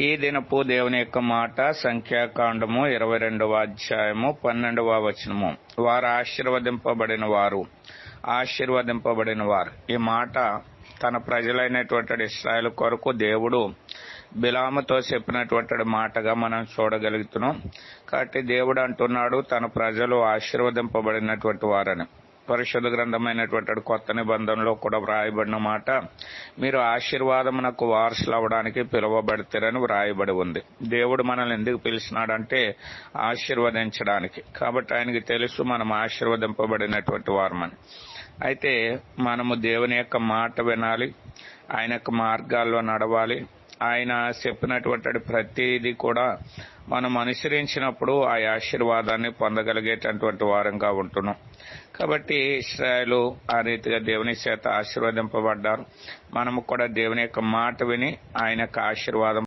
ఈ దినపు దేవుని యొక్క మాట సంఖ్యాకాండము 22వ అధ్యాయము 12వ వచనము. వారు ఆశీర్వదింపబడిన వారు. ఈ మాట తన ప్రజలైనటువంటి ఇశ్రాయేలు కొరకు దేవుడు బిలాముతో చెప్పినటువంటి మాటగా మనం చూడగలుగుతున్నాం. కాబట్టి దేవుడు అంటున్నాడు తన ప్రజలు ఆశీర్వదింపబడినటువంటి వారని. పరిశుద్ధ గ్రంథమైనటువంటి కొత్త నిబంధనలో కూడా వ్రాయబడిన మాట, మీరు ఆశీర్వాదమునకు వారసులు అవడానికి పిలువబడతారని వ్రాయబడి ఉంది. దేవుడు మనల్ని ఎందుకు పిలిచినాడంటే ఆశీర్వదించడానికి. కాబట్టి ఆయనకి తెలుసు మనం ఆశీర్వదింపబడినటువంటి వారమని. అయితే మనము దేవుని యొక్క మాట వినాలి, ఆయన యొక్క మార్గాల్లో నడవాలి. ఆయన చెప్పినటువంటి ప్రతిదీ కూడా మనం అనుసరించినప్పుడు ఆ ఆశీర్వాదాన్ని పొందగలిగేటటువంటి వారంగా ఉంటున్నాం. కాబట్టి ఇశ్రాయేలు ఆ రీతిగా దేవుని చేత ఆశీర్వదింపబడ్డారు. మనము కూడా దేవుని యొక్క మాట విని ఆయన యొక్క ఆశీర్వాదం